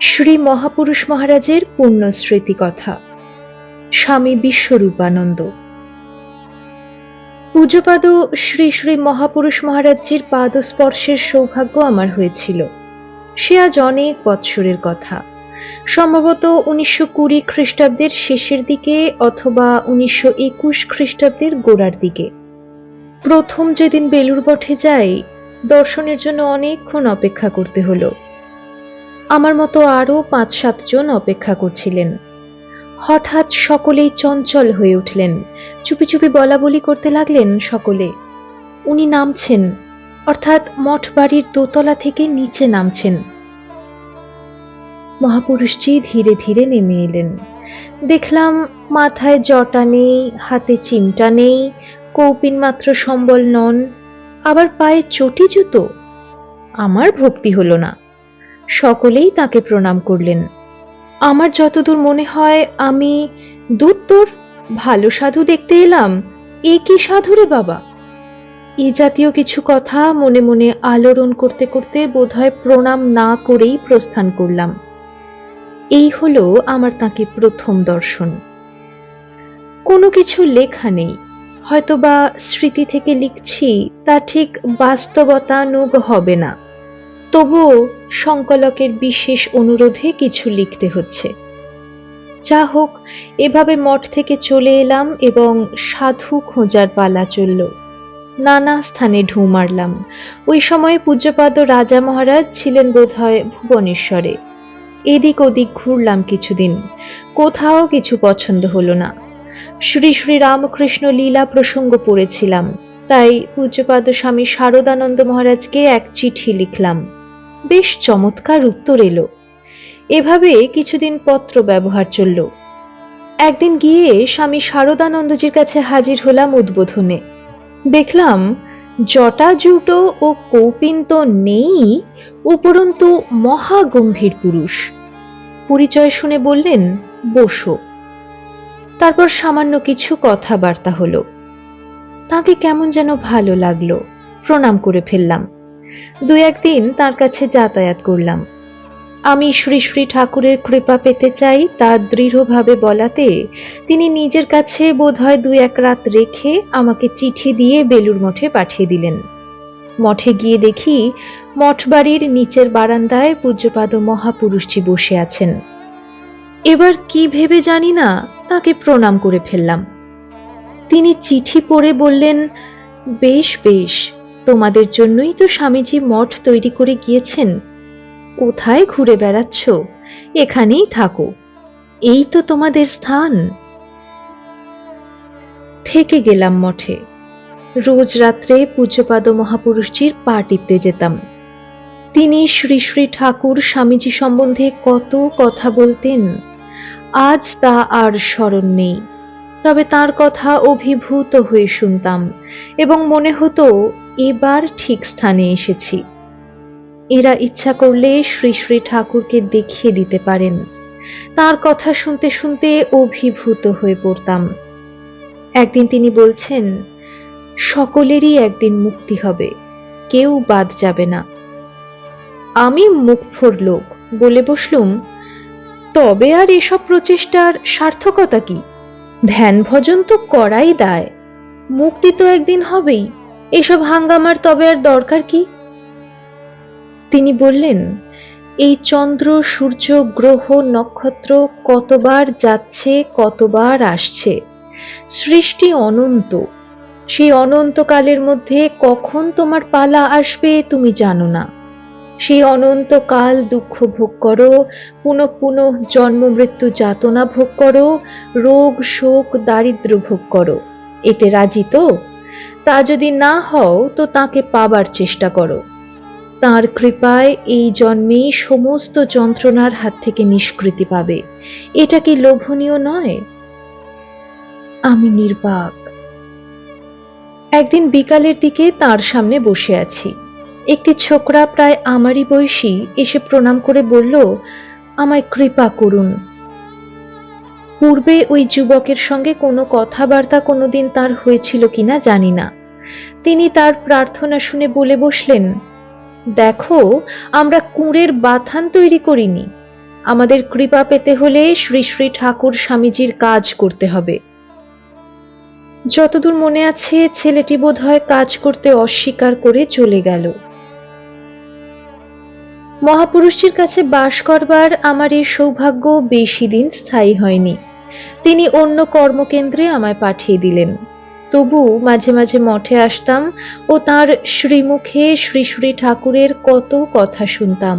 শ্রী মহাপুরুষ মহারাজের পূর্ণ স্মৃতিকথা। স্বামী বিশ্বরূপানন্দ। পূজ্যপাদ শ্রী শ্রী মহাপুরুষ মহারাজজির পাদস্পর্শের সৌভাগ্য আমার হয়েছিল। সে আজ অনেক বৎসরের কথা, সম্ভবত 1920 খ্রিস্টাব্দের শেষের দিকে অথবা 1921 খ্রিস্টাব্দের গোড়ার দিকে। প্রথম যেদিন বেলুড় মঠে যাই, দর্শনের জন্য অনেকক্ষণ অপেক্ষা করতে হলো। আমার মতো আরো 5-7 জন অপেক্ষা করছিলেন। হঠাৎ সকলেই চঞ্চল হয়ে উঠলেন, চুপি চুপি বলা বলি করতে লাগলেন সকলে। উনি নামছেন, অর্থাৎ মঠ বাড়ির দোতলা থেকে নিচে নামছেন। মহাপুরুষজি ধীরে ধীরে নেমে এলেন। দেখলাম মাথায় জটা নেই, হাতে চিমটা নেই, কৌপিন মাত্র সম্বল নন, আবার পায়ে চটি জুতো। আমার ভক্তি হলো না। সকলেই তাকে প্রণাম করলেন। আমার যতদূর মনে হয়, আমি দূর তোর ভালো সাধু দেখতে এলাম, এ কি সাধু রে বাবা, এ জাতীয় কিছু কথা মনে মনে আলোড়ন করতে করতে বোধহয় প্রণাম না করেই প্রস্থান করলাম। এই হলো আমার তাকে প্রথম দর্শন। কোনো কিছু লেখা নেই, হয়তোবা স্মৃতি থেকে লিখছি, তা ঠিক বাস্তবতানুগ হবে না, তবুও সংকলকের বিশেষ অনুরোধে কিছু লিখতে হচ্ছে। যা হোক, এভাবে মঠ থেকে চলে এলাম এবং সাধু খোঁজার পালা চলল। নানা স্থানে ঢু মারলাম। ওই সময়ে পূজ্যপাদ রাজা মহারাজ ছিলেন বোধহয় ভুবনেশ্বরে। এদিক ওদিক ঘুরলাম কিছুদিন, কোথাও কিছু পছন্দ হলো না। শ্রী শ্রী রামকৃষ্ণ লীলা প্রসঙ্গ পড়েছিলাম, তাই পূজ্যপাদ স্বামী শারদানন্দ মহারাজকে এক চিঠি লিখলাম। বেশ চমৎকার উত্তর এলো। এভাবে কিছুদিন পত্র ব্যবহার চলল। একদিন গিয়ে স্বামী শারদানন্দজির কাছে হাজির হলাম উদ্বোধনে। দেখলাম জটা জুটো ও কৌপিন তো নেই, উপরন্তু মহাগম্ভীর পুরুষ। পরিচয় শুনে বললেন, বসো। তারপর সামান্য কিছু কথাবার্তা হলো। তাকে কেমন যেন ভালো লাগলো, প্রণাম করে ফেললাম। 2-1 দিন তার কাছে যাতায়াত করলাম। আমি শ্রী শ্রী ঠাকুরের কৃপা পেতে চাই তা দৃঢ়ভাবে বলাতে তিনি নিজের কাছে বোধহয় 2-1 রাত রেখে আমাকে চিঠি দিয়ে বেলুড় মঠে পাঠিয়ে দিলেন। মঠে গিয়ে দেখি মঠ বাড়ির নিচের বারান্দায় পূজ্যপাদ মহাপুরুষজি বসে আছেন। এবার কি ভেবে জানি না, তাকে প্রণাম করে ফেললাম। তিনি চিঠি পড়ে বললেন, বেশ বেশ, তোমাদের জন্যই তো স্বামীজি মঠ তৈরি করে গিয়েছেন। কোথায় ঘুরে বেড়াচ্ছ, এখানেই থাকো, এই তো তোমাদের স্থান। থেকে গেলাম মঠে। রোজ রাত্রে পূজ্যপাদ মহাপুরুষজির পা টিপতে যেতাম। তিনি শ্রী শ্রী ঠাকুর স্বামীজি সম্বন্ধে কত কথা বলতেন, আজ তা আর স্মরণ নেই। তবে তার কথা অভিভূত হয়ে শুনতাম এবং মনে হতো এবার ঠিক স্থানে এসেছি। এরা ইচ্ছা করলে শ্রী শ্রী ঠাকুরকে দেখিয়ে দিতে পারেন। তার কথা শুনতে শুনতে অভিভূত হয়ে পড়তাম। একদিন তিনি বলছেন, সকলেরই একদিন মুক্তি হবে, কেউ বাদ যাবে না। আমি মুখফোর লোক বলে বসলুম, তবে আর এসব প্রচেষ্টার সার্থকতা কি? ধ্যান ভজন তো করাই দায়, মুক্তি তো একদিন হবেই, এসব হাঙ্গামার তবে আর দরকার কি? তিনি বললেন, এই চন্দ্র সূর্য গ্রহ নক্ষত্র কতবার যাচ্ছে, কতবার আসছে। সৃষ্টি অনন্ত, সেই অনন্তকালের মধ্যে কখন তোমার পালা আসবে তুমি জানো না। সেই অনন্তকাল দুঃখ ভোগ করো, পুনঃ পুনঃ জন্ম মৃত্যু যাতনা ভোগ করো, রোগ শোক দারিদ্র ভোগ করো। এতে রাজি তো? তা যদি না হও তো তাকে পাবার চেষ্টা করো। তাঁর কৃপায় এই জন্মে সমস্ত যন্ত্রণার হাত থেকে নিষ্কৃতি পাবে। এটা কি লোভনীয় নয়? আমি নির্বাক। একদিন বিকালের দিকে তার সামনে বসে আছি। একটি ছোকরা প্রায় আমারই বয়সী এসে প্রণাম করে বলল, আমায় কৃপা করুন। পূর্বে ওই যুবকের সঙ্গে কোনো কথাবার্তা কোনোদিন তার হয়েছিল কিনা জানি না। তিনি তার প্রার্থনা শুনে বলে বসলেন, দেখো, আমরা কুঁড়ের বাথান তৈরি করিনি, আমাদের কৃপা পেতে হলে শ্রী শ্রী ঠাকুর স্বামীজির কাজ করতে হবে। যতদূর মনে আছে ছেলেটি বোধহয় কাজ করতে অস্বীকার করে চলে গেল। মহাপুরুষজির কাছে বাস করবার আমার এই সৌভাগ্য বেশি দিন স্থায়ী হয়নি। তিনি অন্য কর্মকেন্দ্রে আমায় পাঠিয়ে দিলেন। তবু মাঝে মাঝে মঠে আসতাম ও তাঁর শ্রীমুখে শ্রী শ্রী ঠাকুরের কত কথা শুনতাম।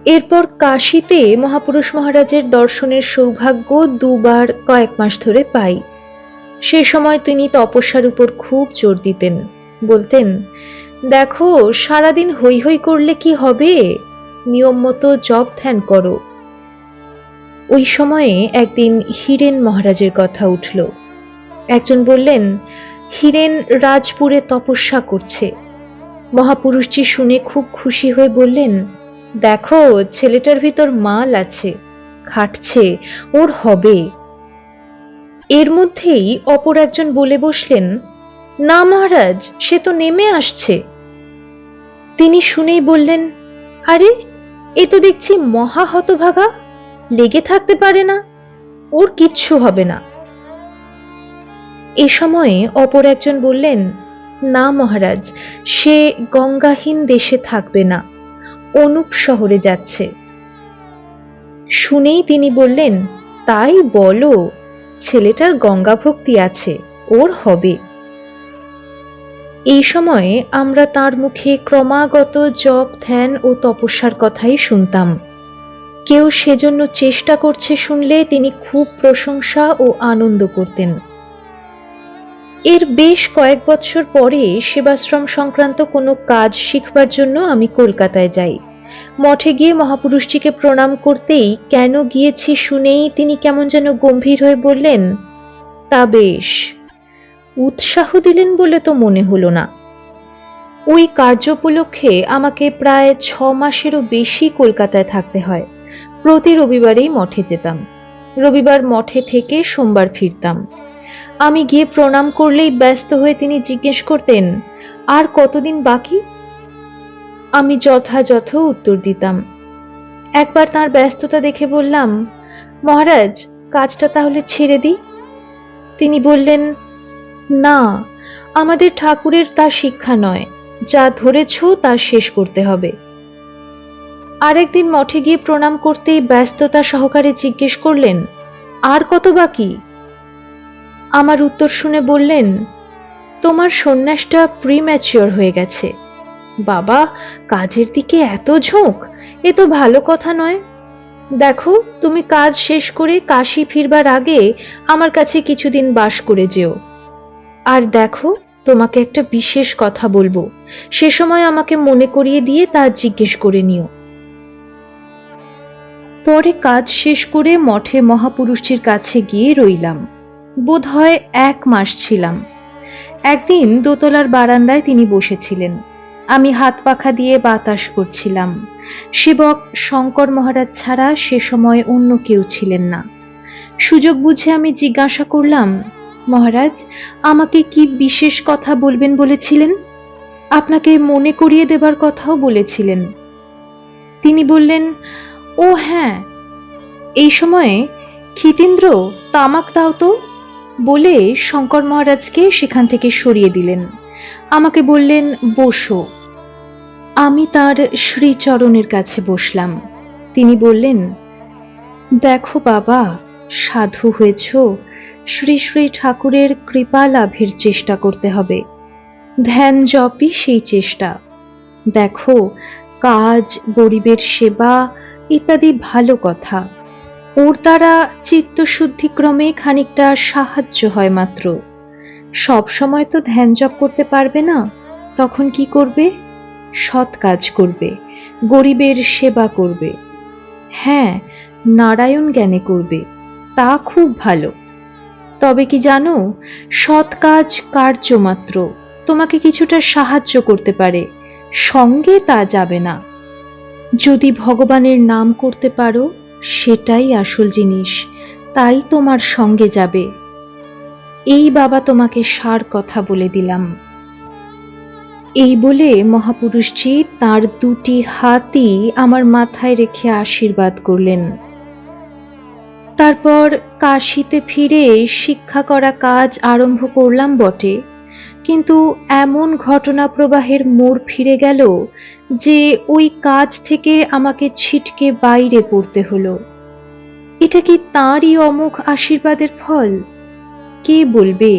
এরপর কাশীতে মহাপুরুষ মহারাজের দর্শনের সৌভাগ্য দুবার কয়েক মাস ধরে পাই। সে সময় তিনি তপস্যার উপর খুব জোর দিতেন। বলতেন, দেখো, সারাদিন হৈ হৈ করলে কি হবে, নিয়ম মতো জপ ধ্যান করো। ওই সময়ে একদিন হীরেন মহারাজের কথা উঠল। একজন বললেন, হীরেন রাজপুরে তপস্যা করছে। মহাপুরুষজি শুনে খুব খুশি হয়ে বললেন, দেখো, ছেলেটার ভিতর মাল আছে, খাটছে, ওর হবে। এর মধ্যেই অপর একজন বলে বসলেন, না মহারাজ, সে তো নেমে আসছে। তিনি শুনেই বললেন, আরে, এ তো দেখছি মহা হতভাগা, লেগে থাকতে পারে না, ওর কিচ্ছু হবে না। এ সময়ে অপর একজন বললেন, না মহারাজ, সে গঙ্গাহীন দেশে থাকবে না, অনুপ শহরে যাচ্ছে। শুনেই তিনি বললেন, তাই বলো, ছেলেটার গঙ্গা ভক্তি আছে, ওর হবে। এই সময়ে আমরা তার মুখে ক্রমাগত জপ ধ্যান ও তপস্যার কথাই শুনতাম। কেউ সেজন্য চেষ্টা করছে শুনলে তিনি খুব প্রশংসা ও আনন্দ করতেন। এর বেশ কয়েক বৎসর পরে সেবাশ্রম সংক্রান্ত কোনো কাজ শিখবার জন্য আমি কলকাতায় যাই। মঠে গিয়ে মহাপুরুষজিকে প্রণাম করতেই কেন গিয়েছি শুনেই তিনি কেমন যেন গম্ভীর হয়ে বললেন, তা বেশ। উৎসাহ দিলেন বলে তো মনে হলো না। ওই কার্য উপলক্ষে আমাকে প্রায় 6 মাসেরও বেশি কলকাতায় থাকতে হয়। প্রতি রবিবারেই মঠে যেতাম। রবিবার মঠে থেকে সোমবার ফিরতাম। আমি গিয়ে প্রণাম করলেই ব্যস্ত হয়ে তিনি জিজ্ঞেস করতেন, আর কতদিন বাকি? আমি যথাযথ উত্তর দিতাম। একবার তার ব্যস্ততা দেখে বললাম, মহারাজ, কাজটা তাহলে ছেড়ে দিই? তিনি বললেন, না, আমাদের ঠাকুরের তা শিক্ষা নয়, যা ধরেছ তা শেষ করতে হবে। আরেকদিন মঠে গিয়ে প্রণাম করতেই ব্যস্ততা সহকারে জিজ্ঞেস করলেন, আর কত বাকি? আমার উত্তর শুনে বললেন, তোমার সন্ন্যাসটা প্রিম্যাচিওর হয়ে গেছে। বাবা, কাজের দিকে এত ঝোঁক, এ তো ভালো কথা নয়। দেখো, তুমি কাজ শেষ করে কাশী ফিরবার আগে আমার কাছে কিছুদিন বাস করে যেও। আর দেখো, তোমাকে একটা বিশেষ কথা বলবো, সে সময় আমাকে মনে করিয়ে দিয়ে তা জিজ্ঞেস করে নিও। পরে কাজ শেষ করে মঠে মহাপুরুষজির কাছে গিয়ে রইলাম। বোধ হয় 1 মাস ছিলাম। একদিন দোতলার বারান্দায় তিনি বসেছিলেন। আমি হাত পাখা দিয়ে বাতাস করছিলাম। সেবক শঙ্কর মহারাজ ছাড়া সে সময় অন্য কেউ ছিলেন না। সুযোগ বুঝে আমি জিজ্ঞাসা করলাম, মহারাজ, আমাকে কি বিশেষ কথা বলবেন বলেছিলেন? আপনাকে মনে করিয়ে দেবার কথাও বলেছিলেন। তিনি বললেন, ও হ্যাঁ, এই সময়ে ক্ষিতীন্দ্র, তামাক দাও তো, বলে শঙ্কর মহারাজকে সেখান থেকে সরিয়ে দিলেন। আমাকে বললেন, বসো। আমি তার শ্রীচরণের কাছে বসলাম। তিনি বললেন, দেখো বাবা, সাধু হয়েছ, শ্রী শ্রী ঠাকুরের কৃপা লাভের চেষ্টা করতে হবে। ধ্যান জপই সেই চেষ্টা। দেখো, কাজ, গরিবের সেবা ইত্যাদি ভালো কথা, ওর দ্বারা চিত্তশুদ্ধিক্রমে খানিকটা সাহায্য হয় মাত্র। সব সময় তো ধ্যান জপ করতে পারবে না, তখন কি করবে? সৎ কাজ করবে, গরিবের সেবা করবে। হ্যাঁ, নারায়ণ জ্ঞানে করবে, তা খুব ভালো। তবে কি জানো, সৎ কাজ কার্য মাত্র, তোমাকে কিছুটা সাহায্য করতে পারে, সঙ্গে তা যাবে না। যদি ভগবানের নাম করতে পারো, সেটাই আসল জিনিস, তাই তোমার সঙ্গে যাবে। এই বাবা তোমাকে সার কথা বলে দিলাম। এই বলে মহাপুরুষজি তার দুটি হাতই আমার মাথায় রেখে আশীর্বাদ করলেন। তারপর কাশীতে ফিরে শিক্ষা করা কাজ আরম্ভ করলাম বটে, কিন্তু এমন ঘটনা প্রবাহের মোড় ফিরে গেল যে ওই কাজ থেকে আমাকে ছিটকে বাইরে পড়তে হলো। এটা কি তাঁরই অমোঘ আশীর্বাদের ফল? কে বলবে?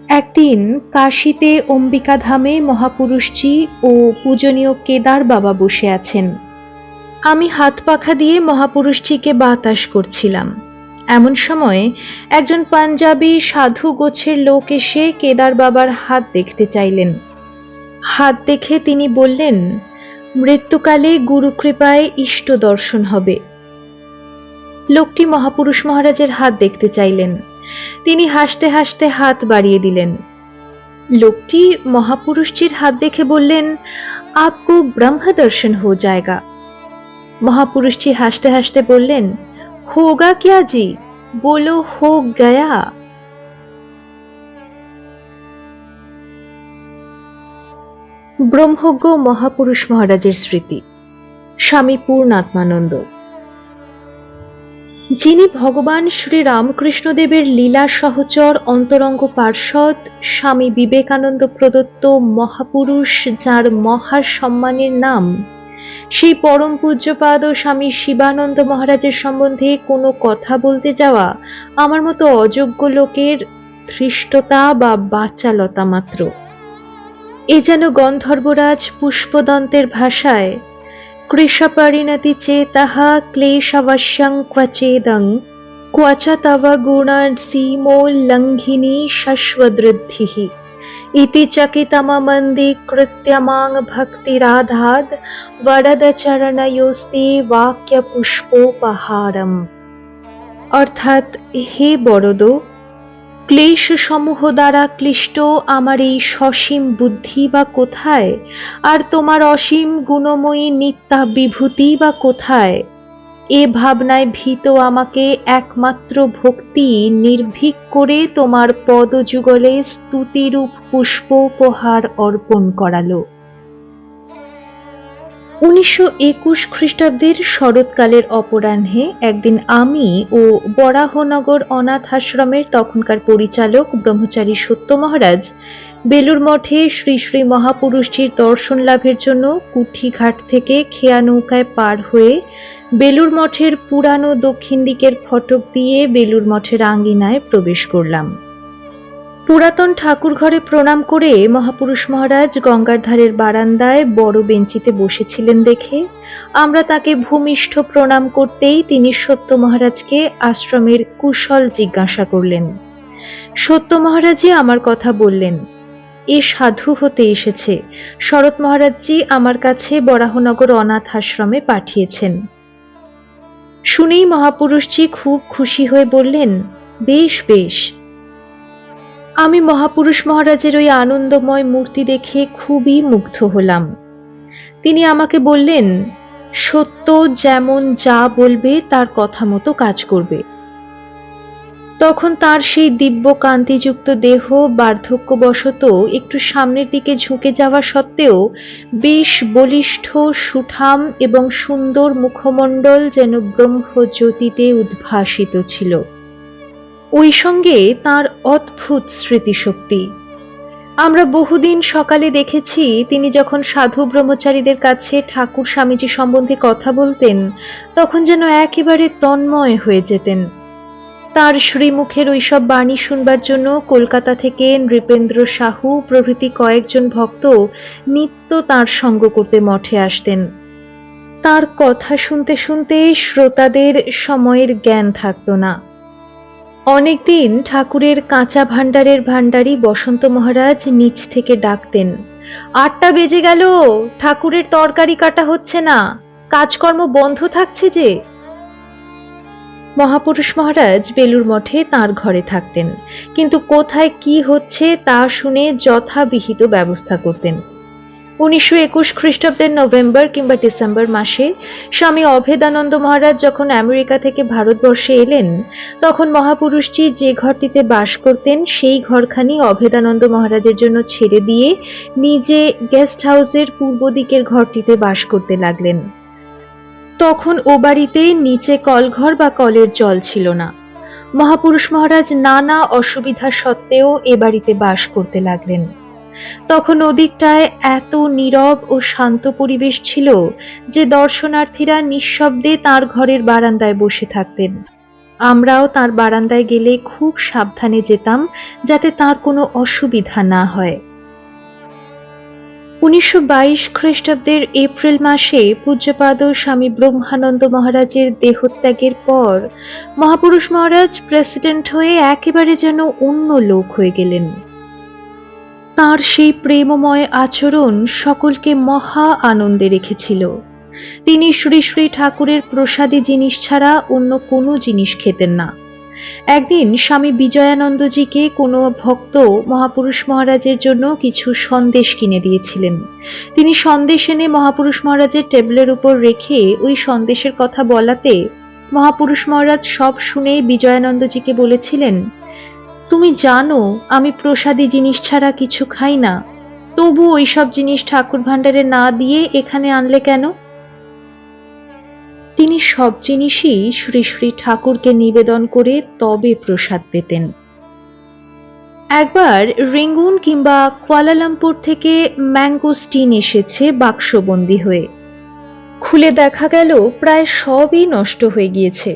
একদিন কাশীতে অম্বিকা ধামে মহাপুরুষজি ও পূজনীয় কেদার বাবা বসে আছেন। আমি হাত পাখা দিয়ে মহাপুরুষজিকে বাতাস করছিলাম। এমন সময় একজন পাঞ্জাবি সাধু গোছের লোক এসে কেদার বাবার হাত দেখতে চাইলেন। হাত দেখে তিনি বললেন, মৃত্যুকালে গুরুকৃপায় ইষ্ট দর্শন হবে। লোকটি মহাপুরুষ মহারাজের হাত দেখতে চাইলেন। তিনি হাসতে হাসতে হাত বাড়িয়ে দিলেন। লোকটি মহাপুরুষজির হাত দেখে বললেন, আপকো ব্রহ্ম দর্শন হো জায়গা। মহাপুরুষজি হাসতে হাসতে বললেন, হোগা क्या जी, बोलो हो गया। ব্রহ্মজ্ঞ মহাপুরুষ মহারাজের স্মৃতি। স্বামী পূর্ণাত্মানন্দ। যিনি ভগবান শ্রী রামকৃষ্ণদেবের লীলা সহচর অন্তরঙ্গ পার্ষদ স্বামী বিবেকানন্দ প্রদত্ত মহাপুরুষ, যার মহা সম্মানের নাম, সেই পরম পূজ্যপাদ স্বামী শিবানন্দ মহারাজের সম্বন্ধে কোনো কথা বলতে যাওয়া আমার মতো অযোগ্য লোকের ধৃষ্টতা বা বাচালতা মাত্র। এ যেন গন্ধর্বরাজ পুষ্পদন্তের ভাষায়, কৃশপরিণতি চেতাহা ক্লেশাবশ্যং ক্বচেদং ক্বচ তব গুণসীমোল্লঙ্ঘিনী শশ্বদৃদ্ধিঃ ইতি চকিতমমন্দে কৃত্যমাং ভক্তিরাধাদ বরদ চরণয়োস্তে বাক্য পুষ্পোপহারম। অর্থাৎ, হে বরদ, ক্লেশ সমূহ দ্বারা ক্লিষ্ট আমার এই সসীম বুদ্ধি বা কোথায়, আর তোমার অসীম গুণময়ী নিত্যা বিভূতি বা কোথায়? এ ভাবনায় ভীত আমাকে একমাত্র ভক্তি নির্ভীক করে তোমার পদযুগলে স্তুতিরূপ পুষ্পোপহার অর্পণ করালো। 1921 খ্রিস্টাব্দের শরৎকালের অপরাহ্নে একদিন আমি ও বরাহনগর অনাথ আশ্রমের তখনকার পরিচালক ব্রহ্মচারী সত্য মহারাজ বেলুর মঠে শ্রী শ্রী মহাপুরুষজির দর্শন লাভের জন্য কুঠিঘাট থেকে খেয়া নৌকায় পার হয়ে বেলুর মঠের পুরানো দক্ষিণ দিকের ফটক দিয়ে বেলুর মঠের আঙ্গিনায় প্রবেশ করলাম। পুরাতন ঠাকুর ঘরে প্রণাম করে মহাপুরুষ মহারাজ গঙ্গার ধারের বারান্দায় বড় বেঞ্চিতে বসেছিলেন দেখে আমরা তাকে ভূমিষ্ঠ প্রণাম করতেই তিনি সত্য মহারাজকে আশ্রমের কুশল জিজ্ঞাসা করলেন। সত্য মহারাজই আমার কথা বললেন। এ সাধু হতে এসেছে, শরৎ মহারাজজি আমার কাছে বরাহনগর অনাথ আশ্রমে পাঠিয়েছেন। শুনেই মহাপুরুষজি খুব খুশি হয়ে বললেন, বেশ বেশ। আমি মহাপুরুষ মহারাজের ওই আনন্দময় মূর্তি দেখে খুবই মুগ্ধ হলাম। তিনি আমাকে বললেন, সত্য যেমন যা বলবে তার কথা মতো কাজ করবে। তখন তার সেই দিব্য কান্তিযুক্ত দেহ বার্ধক্যবশত একটু সামনের দিকে ঝুঁকে যাওয়া সত্ত্বেও বেশ বলিষ্ঠ, সুঠাম এবং সুন্দর মুখমণ্ডল যেন ব্রহ্মজ্যোতিতে উদ্ভাসিত ছিল। ওই সঙ্গে তাঁর অদ্ভুত স্মৃতিশক্তি। আমরা বহুদিন সকালে দেখেছি তিনি যখন সাধু ব্রহ্মচারীদের কাছে ঠাকুর স্বামীজি সম্বন্ধে কথা বলতেন তখন যেন একেবারে তন্ময় হয়ে যেতেন। তার শ্রীমুখের ওইসব বাণী শুনবার জন্য কলকাতা থেকে নৃপেন্দ্র সাহু প্রভৃতি কয়েকজন ভক্ত নিত্য তাঁর সঙ্গ করতে মঠে আসতেন। তাঁর কথা শুনতে শুনতে শ্রোতাদের সময়ের জ্ঞান থাকত না। অনেকদিন ঠাকুরের কাঁচা ভাণ্ডারের ভাণ্ডারী বসন্ত মহারাজ নিচ থেকে ডাকতেন, 8টা বেজে গেল, ঠাকুরের তরকারি কাটা হচ্ছে না, কাজকর্ম বন্ধ থাকছে যে। মহাপুরুষ মহারাজ বেলুর মঠে তাঁর ঘরে থাকতেন, কিন্তু কোথায় কি হচ্ছে তা শুনে যথাবিহিত ব্যবস্থা করতেন। 1921 খ্রিস্টাব্দের নভেম্বর কিংবা ডিসেম্বর মাসে স্বামী অভেদানন্দ মহারাজ যখন আমেরিকা থেকে ভারতবর্ষে এলেন, তখন মহাপুরুষজি যে ঘরটিতে বাস করতেন সেই ঘরখানি অভেদানন্দ মহারাজের জন্য ছেড়ে দিয়ে নিজে গেস্ট হাউসের পূর্ব দিকের ঘরটিতে বাস করতে লাগলেন। তখন ও বাড়িতে নিচে কলঘর বা কলের জল ছিল না। মহাপুরুষ মহারাজ নানা অসুবিধা সত্ত্বেও এ বাড়িতে বাস করতে লাগলেন। তখন ওদিকটায় এত নীরব ও শান্ত পরিবেশ ছিল যে দর্শনার্থীরা নিঃশব্দে তার ঘরের বারান্দায় বসে থাকতেন। আমরাও তার বারান্দায় গেলে খুব সাবধানে যেতাম যাতে তার কোনো অসুবিধা না হয়। 1922 খ্রিস্টাব্দের এপ্রিল মাসে পূজ্যপাদ স্বামী ব্রহ্মানন্দ মহারাজের দেহত্যাগের পর মহাপুরুষ মহারাজ প্রেসিডেন্ট হয়ে একেবারে যেন অন্য লোক হয়ে গেলেন। তাঁর সেই প্রেমময় আচরণ সকলকে মহা আনন্দে রেখেছিল। তিনি শ্রী শ্রী ঠাকুরের প্রসাদী জিনিস ছাড়া অন্য কোনো জিনিস খেতেন না। একদিন স্বামী বিজয়ানন্দজিকে কোনো ভক্ত মহাপুরুষ মহারাজের জন্য কিছু সন্দেশ কিনে দিয়েছিলেন। তিনি সন্দেশ এনে মহাপুরুষ মহারাজের টেবিলের উপর রেখে ওই সন্দেশের কথা বলাতে মহাপুরুষ মহারাজ সব শুনে বিজয়ানন্দজিকে বলেছিলেন, তুমি জানো আমি প্রসাদী জিনিস ছাড়া কিছু খাই না, তবু ওইসব জিনিস ঠাকুর ভাণ্ডারে না দিয়ে এখানে আনলে কেন? তিনি সব জিনিসই শ্রী শ্রী ঠাকুরকে নিবেদন করে তবে প্রসাদ পেতেন। একবার রেঙ্গুন কিংবা কুয়ালালামপুর থেকে ম্যাঙ্গোস্টিন এসেছে বাক্সবন্দি হয়ে। খুলে দেখা গেল প্রায় সবই নষ্ট হয়ে গিয়েছে।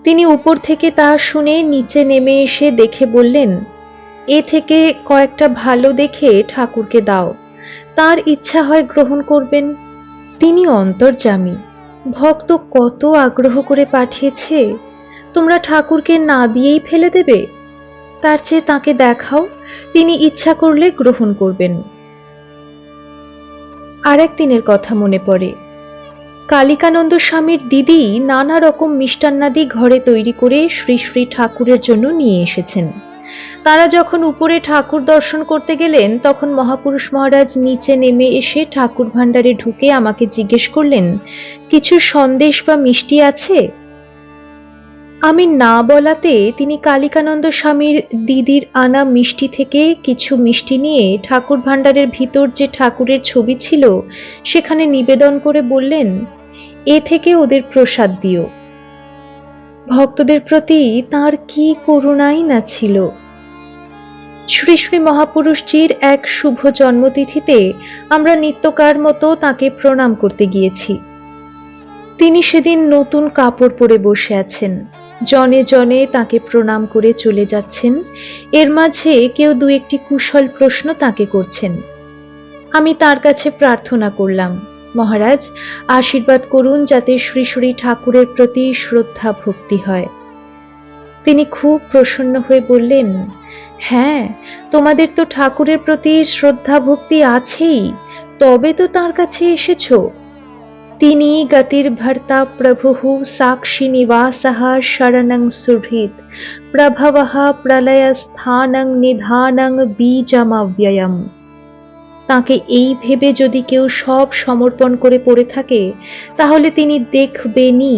তিনি উপর থেকে তা শুনে নিচে নেমে এসে দেখে বললেন, এ থেকে কয়েকটা ভালো দেখে ঠাকুরকে দাও, তার ইচ্ছা হয় গ্রহণ করবেন। তিনি অন্তর্যামী, ভক্ত কত আগ্রহ করে পাঠিয়েছে, তোমরা ঠাকুরকে না দিয়েই ফেলে দেবে? তার চেয়ে তাকে দেখাও, তিনি ইচ্ছা করলে গ্রহণ করবেন। আর একদিনের কথা মনে পড়ে। কালিকানন্দ স্বামীর দিদি নানা রকম মিষ্টান্নাদি ঘরে তৈরি করে শ্রী শ্রী ঠাকুরের জন্য নিয়ে এসেছেন। তারা যখন উপরে ঠাকুর দর্শন করতে গেলেন, তখন মহাপুরুষ মহারাজ নিচে নেমে এসে ঠাকুর ভাণ্ডারে ঢুকে আমাকে জিজ্ঞেস করলেন, কিছু সন্দেশ বা মিষ্টি আছে? আমি না বলাতে তিনি কালিকানন্দ স্বামীর দিদির আনা মিষ্টি থেকে কিছু মিষ্টি নিয়ে ঠাকুর ভাণ্ডারের ভিতর যে ঠাকুরের ছবি ছিল সেখানে নিবেদন করে বললেন, এ থেকে ওদের প্রসাদ দিও। ভক্তদের প্রতি তাঁর কি করুণাই না ছিল। শ্রী শ্রী মহাপুরুষজির এক শুভ জন্মতিথিতে আমরা নিত্যকার মতো তাকে প্রণাম করতে গিয়েছি। তিনি সেদিন নতুন কাপড় পরে বসে আছেন, জনে জনে তাকে প্রণাম করে চলে যাচ্ছেন। এর মাঝে কেউ দু একটি কুশল প্রশ্ন তাকে করছেন। আমি তার কাছে প্রার্থনা করলাম, মহারাজ আশীর্বাদ করুন যাতে শ্রী শ্রী ঠাকুরের প্রতি শ্রদ্ধা ভক্তি হয়। তিনি খুব প্রসন্ন হয়ে বললেন, হ্যাঁ, তোমাদের তো ঠাকুরের প্রতি শ্রদ্ধা ভক্তি আছেই, তবে তো তার কাছে এসেছো। তিনি গতির ভর্তা প্রভুঃ সাক্ষী নিবাসঃ শরণং সুহৃদ প্রভবঃ প্রলয় স্থানং নিধানং বীজমব্যয়ম। তাকে এই ভেবে যদি কেউ সব সমর্পণ করে পড়ে থাকে, তাহলে তিনি দেখবেনই।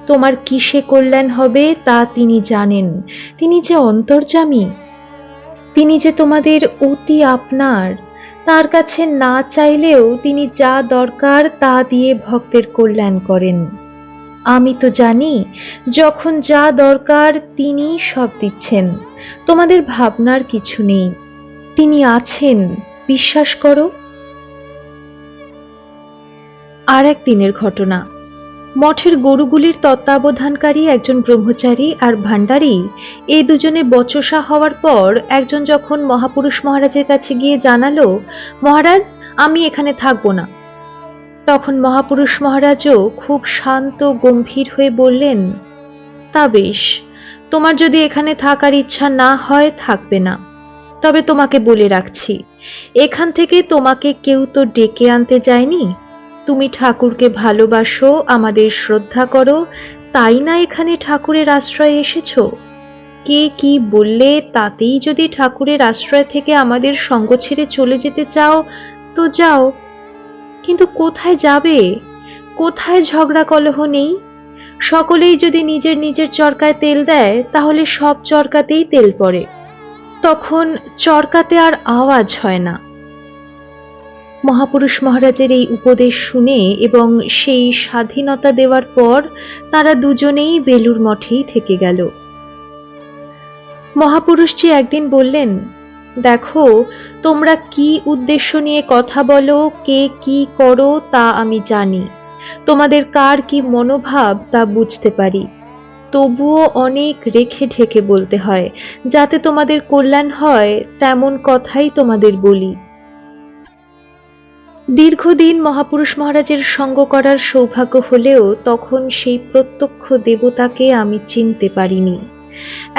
তোমার কিসে কল্যাণ হবে তা তিনি জানেন। তিনি যে অন্তর্যামী, তিনি যে তোমাদের অতি আপনার। তার কাছে না চাইলেও তিনি যা দরকার তা দিয়ে ভক্তের কল্যাণ করেন। আমি তো জানি যখন যা দরকার তিনি সব দিচ্ছেন, তোমাদের ভাবনার কিছু নেই। তিনি আছেন, বিশ্বাস করো। আর এক দিনের ঘটনা। মঠের গরুগুলির তত্ত্বাবধানকারী একজন ব্রহ্মচারী আর ভান্ডারী, এই দুজনে বচসা হওয়ার পর একজন যখন মহাপুরুষ মহারাজের কাছে গিয়ে জানালো, মহারাজ আমি এখানে থাকবো না, তখন মহাপুরুষ মহারাজও খুব শান্ত গম্ভীর হয়ে বললেন, তা বেশ, তোমার যদি এখানে থাকার ইচ্ছা না হয় থাকবে না, তবে তোমাকে বলে রাখছি, এখান থেকে তোমাকে কেউ তো ডেকে আনতে যায়নি। তুমি ঠাকুরকে ভালোবাসো, আমাদের শ্রদ্ধা করো, তাই না এখানে ঠাকুরের আশ্রয়ে এসেছো। কে কি বললে তাতেই যদি ঠাকুরের আশ্রয় থেকে আমাদের সঙ্গ ছেড়ে চলে যেতে চাও, তো যাও, কিন্তু কোথায় যাবে? কোথায় ঝগড়া কলহ নেই? সকলেই যদি নিজের নিজের চরকায় তেল দেয়, তাহলে সব চরকাতেই তেল পড়ে। তখন চরকাতে আর আওয়াজ হয় না। মহাপুরুষ মহারাজের এই উপদেশ শুনে এবং সেই স্বাধীনতা দেওয়ার পর তারা দুজনেই বেলুড় মঠেই থেকে গেল। মহাপুরুষজি একদিন বললেন, দেখো, তোমরা কি উদ্দেশ্য নিয়ে কথা বলো, কে কি করো তা আমি জানি, তোমাদের কার কি মনোভাব তা বুঝতে পারি। তবুও অনেক রেখে ঢেকে বলতে হয়, যাতে তোমাদের কল্যাণ হয় তেমন কথাই তোমাদের বলি। দীর্ঘদিন মহাপুরুষ মহারাজের সঙ্গ করার সৌভাগ্য হলেও তখন সেই প্রত্যক্ষ দেবতাকে আমি চিনতে পারিনি।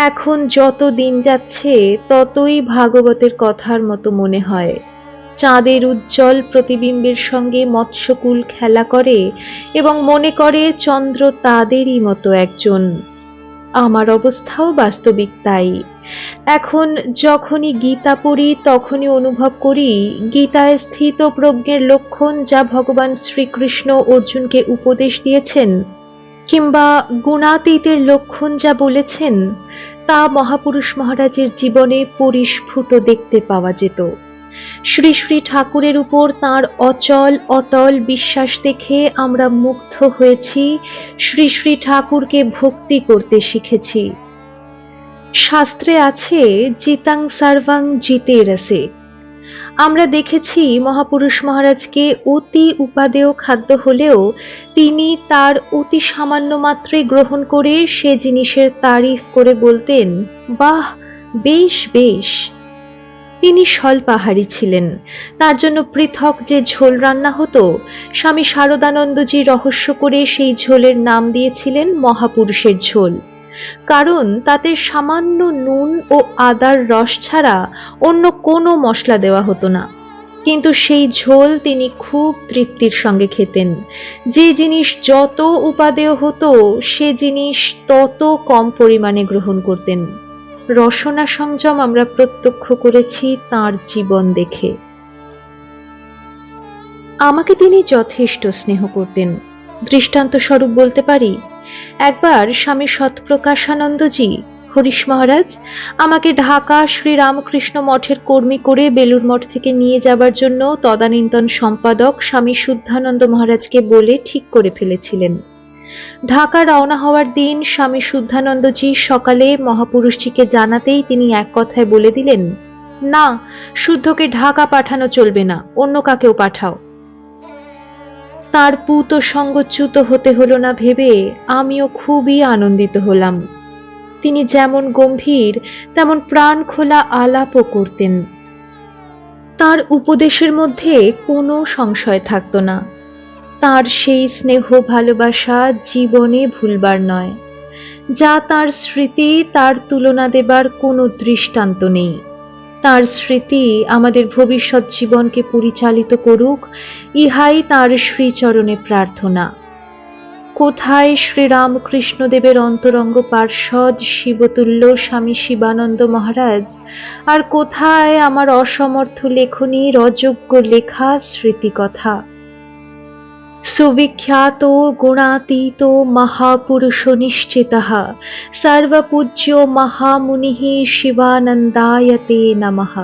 এখন যত দিন যাচ্ছে ততই ভাগবতের কথার মতো মনে হয়। চাঁদের উজ্জ্বল প্রতিবিম্বের সঙ্গে মৎস্যকুল খেলা করে এবং মনে করে চন্দ্র তাদেরই মতো একজন। আমার অবস্থাও বাস্তবিক তাই। এখন যখনই গীতা পড়ি তখনই অনুভব করি গীতায় স্থিত প্রজ্ঞের লক্ষণ যা ভগবান শ্রীকৃষ্ণ অর্জুনকে উপদেশ দিয়েছেন, কিংবা গুণাতীতের লক্ষণ যা বলেছেন, তা মহাপুরুষ মহারাজের জীবনে পরিস্ফুট দেখতে পাওয়া যেত। শ্রী শ্রী ঠাকুরের উপর তাঁর অচল অটল বিশ্বাস দেখে আমরা মুগ্ধ হয়েছি, শ্রী শ্রী ঠাকুরকে ভক্তি করতে শিখেছি। শাস্ত্রে আছে জিতাং সর্বং জিতে রসে। আমরা দেখেছি মহাপুরুষ মহারাজকে অতি উপাদেয় খাদ্য হলেও তিনি তার অতি সামান্য মাত্রই গ্রহণ করে সে জিনিসের তারিফ করে বলতেন, বাহ, বেশ বেশ। তিনি স্বল্পাহারী ছিলেন। তার জন্য পৃথক যে ঝোল রান্না হতো, স্বামী শারদানন্দজি রহস্য করে সেই ঝোলের নাম দিয়েছিলেন মহাপুরুষের ঝোল, কারণ তাতে সামান্য নুন ও আদার রস ছাড়া অন্য কোনো মশলা দেওয়া হতো না। কিন্তু সেই ঝোল তিনি খুব তৃপ্তির সঙ্গে খেতেন। যে জিনিস যত উপাদেয় হতো সে জিনিস তত কম পরিমাণে গ্রহণ করতেন। রসনা সংযম আমরা প্রত্যক্ষ করেছি তাঁর জীবন দেখে। আমাকে তিনি যথেষ্ট স্নেহ করতেন। দৃষ্টান্ত স্বরূপ বলতে পারি, একবার স্বামী সৎপ্রকাশানন্দজি হরিশ মহারাজ আমাকে ঢাকা শ্রী রামকৃষ্ণ মঠের কর্মী করে বেলুড় মঠ থেকে নিয়ে যাবার জন্য তদানীন্তন সম্পাদক স্বামী শুদ্ধানন্দ মহারাজকে বলে ঠিক করে ফেলেছিলেন। ঢাকা রওনা হওয়ার দিন স্বামী শুদ্ধানন্দজি সকালে মহাপুরুষজিকে জানাতেই তিনি এক কথায় বলে দিলেন, না, শুদ্ধকে ঢাকা পাঠানো চলবে না, অন্য কাকেও পাঠাও। তার পুত সঙ্গচ্যুত হতে হলো না ভেবে আমিও খুবই আনন্দিত হলাম। তিনি যেমন গম্ভীর তেমন প্রাণ খোলা আলাপও করতেন। তার উপদেশের মধ্যে কোনো সংশয় থাকতো না। তার সেই স্নেহ ভালোবাসা জীবনে ভুলবার নয়। যা তার স্মৃতি, তার তুলনা দেবার কোনো দৃষ্টান্ত নেই। তার স্মৃতি আমাদের ভবিষ্যৎ জীবনকে পরিচালিত করুক, ইহাই তার শ্রীচরণে প্রার্থনা। কোথায় শ্রীরামকৃষ্ণদেবের অন্তরঙ্গ পার্ষদ শিবতুল্য স্বামী শিবানন্দ মহারাজ, আর কোথায় আমার অসমর্থ লেখনীর অযোগ্য লেখা স্মৃতিকথা। সুবিখ্যাত গুণাতীত মহাপুরুষ নিশ্চিতঃ সর্বপূজ্য মহামুনিঃ শিবানন্দায় তে নমঃ।